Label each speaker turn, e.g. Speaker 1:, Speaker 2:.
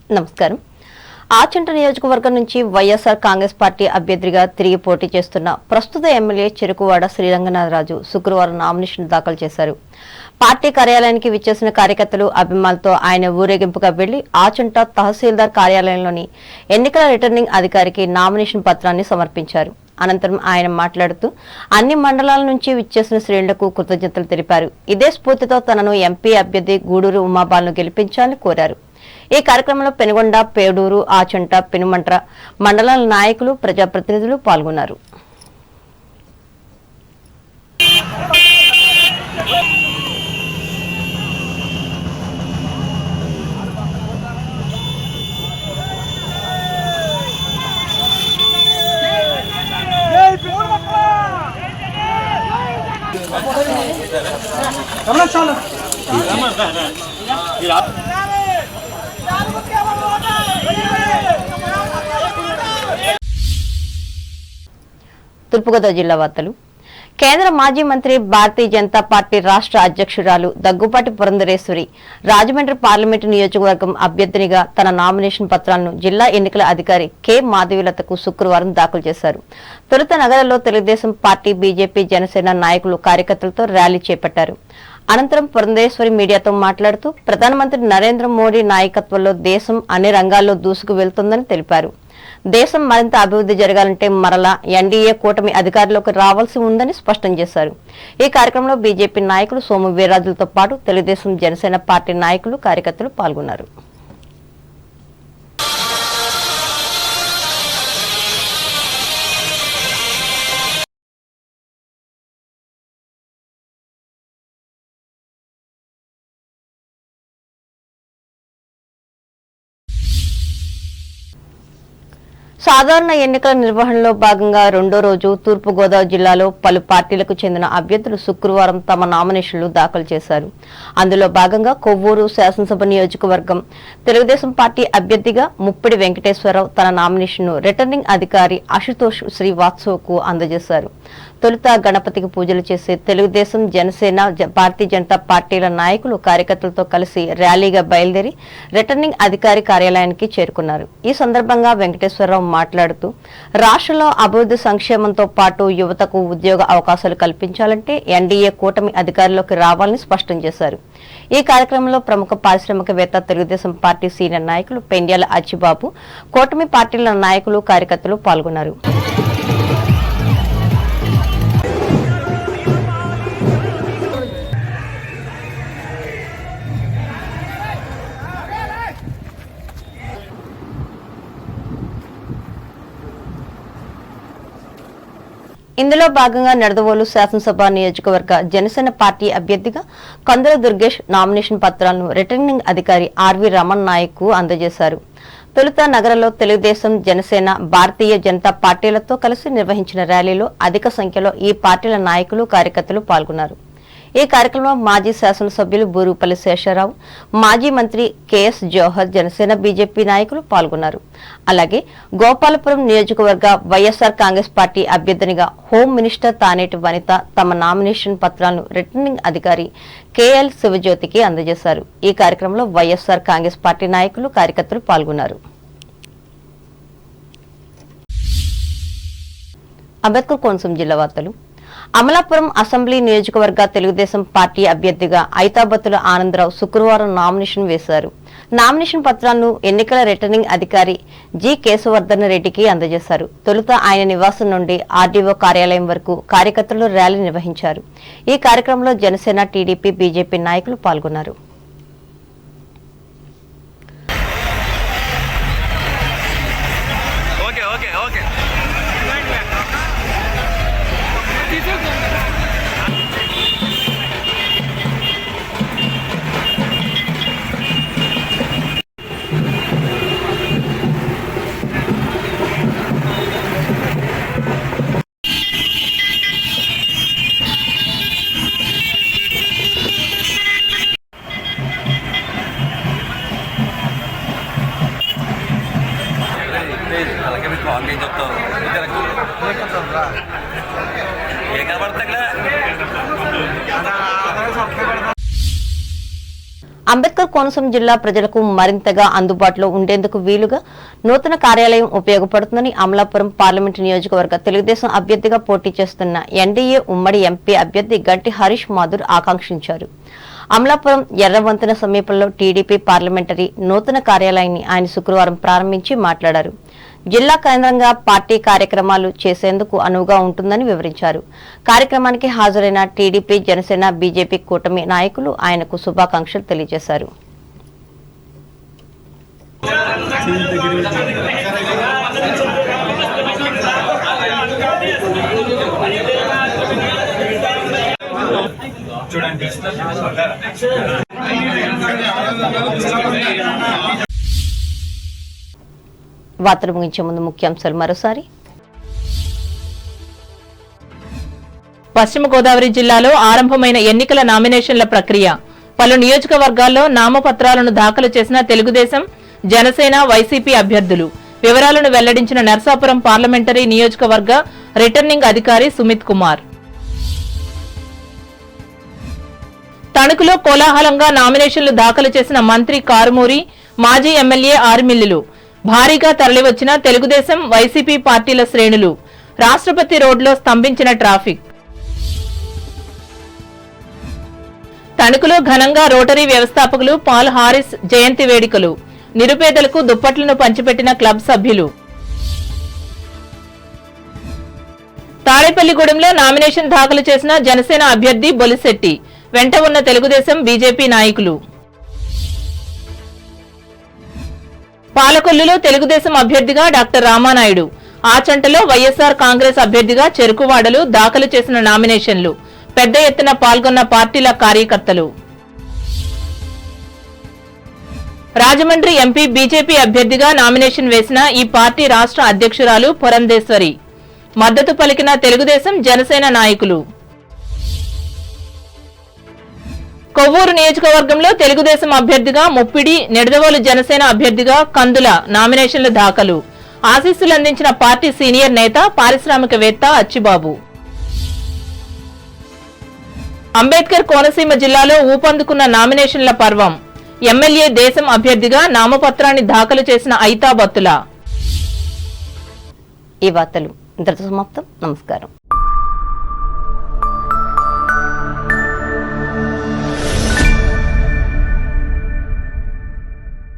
Speaker 1: నమస్కారం. ఆచంట నియోజకవర్గం నుంచి వైఎస్ఆర్ కాంగ్రెస్ పార్టీ అభ్యర్థిగా తిరిగి పోటీ చేస్తున్న ప్రస్తుత ఎమ్మెల్యే చెరుకువాడ శ్రీరంగనాథరాజు శుక్రవారం నామినేషన్ దాఖలు చేశారు. పార్టీ కార్యాలయానికి విచ్చేసిన కార్యకర్తలు అభిమానులతో ఆయన ఊరేగింపుగా వెళ్లి ఆచంట తహసీల్దార్ కార్యాలయంలోని ఎన్నికల రిటర్నింగ్ అధికారికి నామినేషన్ పత్రాన్ని సమర్పించారు. అనంతరం ఆయన మాట్లాడుతూ అన్ని మండలాల నుంచి విచ్చేసిన శ్రేణులకు కృతజ్ఞతలు తెలిపారు. ఇదే స్ఫూర్తితో తనను ఎంపీ అభ్యర్థి గూడూరు ఉమాబాలను గెలిపించాలని కోరారు. ఈ కార్యక్రమంలో పెనుగొండ, పేడూరు, ఆచంట, పెనుమంట్ర మండలాల నాయకులు, ప్రజాప్రతినిధులు పాల్గొన్నారు. తూర్పుగోదావరి జిల్లా వార్తలు. కేంద్ర మాజీ మంత్రి, భారతీయ జనతా పార్టీ రాష్ట్ర అధ్యక్షురాలు దగ్గుపాటి పురంధరేశ్వరి రాజమండ్రి పార్లమెంటు నియోజకవర్గం అభ్యర్థినిగా తన నామినేషన్ పత్రాలను జిల్లా ఎన్నికల అధికారి కె మాధవీలతకు శుక్రవారం దాఖలు చేశారు. తొలుత నగరంలో తెలుగుదేశం పార్టీ, బీజేపీ, జనసేన నాయకులు, కార్యకర్తలతో ర్యాలీ చేపట్టారు. అనంతరం పురంధరేశ్వరి మీడియాతో మాట్లాడుతూ ప్రధానమంత్రి నరేంద్ర మోడీ నాయకత్వంలో దేశం అన్ని రంగాల్లో దూసుకు వెళ్తుందని తెలిపారు. దేశం మరింత అభివృద్ధి జరగాలంటే మరలా ఎన్డీఏ కూటమి అధికారంలోకి రావాల్సి ఉందని స్పష్టం చేశారు. ఈ కార్యక్రమంలో బీజేపీ నాయకులు సోము వీర్రాజులతో పాటు తెలుగుదేశం, జనసేన పార్టీ నాయకులు, కార్యకర్తలు పాల్గొన్నారు. సాధారణ ఎన్నికల నిర్వహణలో భాగంగా రెండో రోజు తూర్పుగోదావరి జిల్లాలో పలు పార్టీలకు చెందిన అభ్యర్థులు శుక్రవారం తమ నామినేషన్లు దాఖలు చేశారు. అందులో భాగంగా కొవ్వూరు శాసనసభ నియోజకవర్గం తెలుగుదేశం పార్టీ అభ్యర్థిగా ముప్పిడి వెంకటేశ్వరరావు తన నామినేషన్ను రిటర్నింగ్ అధికారి అశుతోష్ శ్రీవాత్సవకు అందజేశారు. తొలుత గణపతికి పూజలు చేసే తెలుగుదేశం, జనసేన, భారతీయ జనతా పార్టీల నాయకులు, కార్యకర్తలతో కలిసి ర్యాలీగా బయలుదేరి రిటర్నింగ్ అధికారి కార్యాలయానికి చేరుకున్నారు. ఈ సందర్భంగా వెంకటేశ్వరరావు మాట్లాడుతూ రాష్ట్రంలో అభివృద్ధి, సంక్షేమంతో పాటు యువతకు ఉద్యోగ అవకాశాలు కల్పించాలంటే ఎన్డీఏ కూటమి అధికారంలోకి రావాలని స్పష్టం చేశారు. ఈ కార్యక్రమంలో ప్రముఖ పారిశ్రామికవేత్త, తెలుగుదేశం పార్టీ సీనియర్ నాయకులు పెండ్యాల అచ్చిబాబు, కూటమి పార్టీల నాయకులు, కార్యకర్తలు పాల్గొన్నారు. ఇందులో భాగంగా నిడదవోలు శాసనసభ నియోజకవర్గ జనసేన పార్టీ అభ్యర్థిగా కందుల దుర్గేష్ నామినేషన్ పత్రాలను రిటర్నింగ్ అధికారి ఆర్వి రమణ్ నాయక్ కు అందజేశారు. తొలుత నగరంలో తెలుగుదేశం, జనసేన, భారతీయ జనతా పార్టీలతో కలిసి నిర్వహించిన ర్యాలీలో అధిక సంఖ్యలో ఈ పార్టీల నాయకులు, కార్యకర్తలు పాల్గొన్నారు. ఈ కార్యక్రమంలో మాజీ శాసనసభ్యులు బూరుపల్లి శేషారావు, మాజీ మంత్రి కెఎస్ జవహర్, జనసేన, బీజేపీ నాయకులు పాల్గొన్నారు. అలాగే గోపాలపురం నియోజకవర్గ వైఎస్ఆర్ కాంగ్రెస్ పార్టీ అభ్యర్థినిగా హోం మినిస్టర్ తానేటి వనిత తమ నామినేషన్ పత్రాలను రిటర్నింగ్ అధికారి కెఎల్ శివజ్యోతికి అందజేశారు. ఈ కార్యక్రమంలో వైఎస్ఆర్ కాంగ్రెస్ పార్టీ నాయకులు, కార్యకర్తలు పాల్గొన్నారు. అంబేద్కర్ కోనసీమ జిల్లా వార్తలు. అమలాపురం అసెంబ్లీ నియోజకవర్గ తెలుగుదేశం పార్టీ అభ్యర్థిగా ఐతాబత్తుల ఆనందరావు శుక్రవారం నామినేషన్ వేశారు. నామినేషన్ పత్రాలను ఎన్నికల రిటర్నింగ్ అధికారి జి కేశవర్ధన్ రెడ్డికి అందజేశారు. తొలుత ఆయన నివాసం నుండి ఆర్డీఓ కార్యాలయం వరకు కార్యకర్తలు ర్యాలీ నిర్వహించారు. ఈ కార్యక్రమంలో జనసేన, టీడీపీ, బీజేపీ నాయకులు పాల్గొన్నారు. అంబేద్కర్ కోనసీమ జిల్లా ప్రజలకు మరింతగా అందుబాటులో ఉండేందుకు వీలుగా నూతన కార్యాలయం ఉపయోగపడుతుందని అమలాపురం పార్లమెంటు నియోజకవర్గ తెలుగుదేశం అభ్యర్థిగా పోటీ చేస్తున్న ఎన్డీఏ ఉమ్మడి ఎంపీ అభ్యర్థి గంటి హరీష్ మాథుర్ ఆకాంక్షించారు. అమలాపురం ఎర్రవంతెన సమీపంలో టీడీపీ పార్లమెంటరీ నూతన కార్యాలయాన్ని ఆయన శుక్రవారం ప్రారంభించి మాట్లాడారు. జిల్లా కేంద్రంగా పార్టీ కార్యక్రమాలు చేసేందుకు అనువుగా ఉంటుందని వివరించారు. కార్యక్రమానికి హాజరైన టీడీపీ, జనసేన, బీజేపీ కూటమి నాయకులు ఆయనకు శుభాకాంక్షలు తెలియజేశారు. వార్తలు ముగించే ముందు ముఖ్యాంశాలు మరోసారి.
Speaker 2: పశ్చిమ గోదావరి జిల్లాలో ఆరంభమైన ఎన్నికల నామినేషన్ల ప్రక్రియ. పలు నియోజకవర్గాల్లో నామపత్రాలను దాఖలు చేసిన తెలుగుదేశం, జనసేన, వైసీపీ అభ్యర్థులు. వివరాలను వెల్లడించిన నర్సాపురం పార్లమెంటరీ నియోజకవర్గ రిటర్నింగ్ అధికారి సుమిత్ కుమార్. తణుకులో కోలాహలంగా నామినేషన్లు దాఖలు చేసిన మంత్రి కారుమూరి, మాజీ ఎమ్మెల్యే ఆర్మిల్లులు. భారీగా తరలివచ్చిన తెలుగుదేశం, వైసీపీ పార్టీల శ్రేణులు. రాష్ట్రపతి రోడ్లో స్తంభించిన ట్రాఫిక్. తణుకులో ఘనంగా రోటరీ వ్యవస్థాపకులు పాల్ హారిస్ జయంతి వేడుకలు. నిరుపేదలకు దుప్పట్లను పంచిపెట్టిన క్లబ్ సభ్యులు. తాడేపల్లిగూడెంలో నామినేషన్ దాఖలు చేసిన జనసేన అభ్యర్థి బొలిశెట్టి. వెంట ఉన్న తెలుగుదేశం, బీజేపీ నాయకులు. పాలకొల్లులో తెలుగుదేశం అభ్యర్థిగా డాక్టర్ రామానాయుడు. ఆచంటలో వైఎస్ఆర్ కాంగ్రెస్ అభ్యర్థిగా చెరుకువాడలు దాఖలు చేసిన నామినేషన్లు. పెద్ద ఎత్తున పాల్గొన్న పార్టీల కార్యకర్తలు. రాజమండ్రి ఎంపీ బీజేపీ అభ్యర్థిగా నామినేషన్ వేసిన ఈ పార్టీ రాష్ట్ర అధ్యక్షురాలు పురంధేశ్వరి. మద్దతు పలికిన తెలుగుదేశం, జనసేన నాయకులు. కొవ్వూరు నియోజకవర్గంలో తెలుగుదేశం అభ్యర్థిగా ముప్పిడి, నిడదవోలు జనసేన అభ్యర్థిగా కందుల నామినేషన్లు దాఖలు. ఆశీస్సులు అందించిన పార్టీ సీనియర్ నేత, పారిశ్రామికవేత్త అచ్చిబాబు. అంబేద్కర్ కోనసీమ జిల్లాలో ఊపందుకున్న నామినేషన్ల పర్వం. ఎమ్మెల్యే దేశం అభ్యర్థిగా నామపత్రాన్ని దాఖలు చేసిన ఐతా బత్తుల.
Speaker 1: ఈ వార్తలు ఇంతటితో సమాప్తం. నమస్కారం.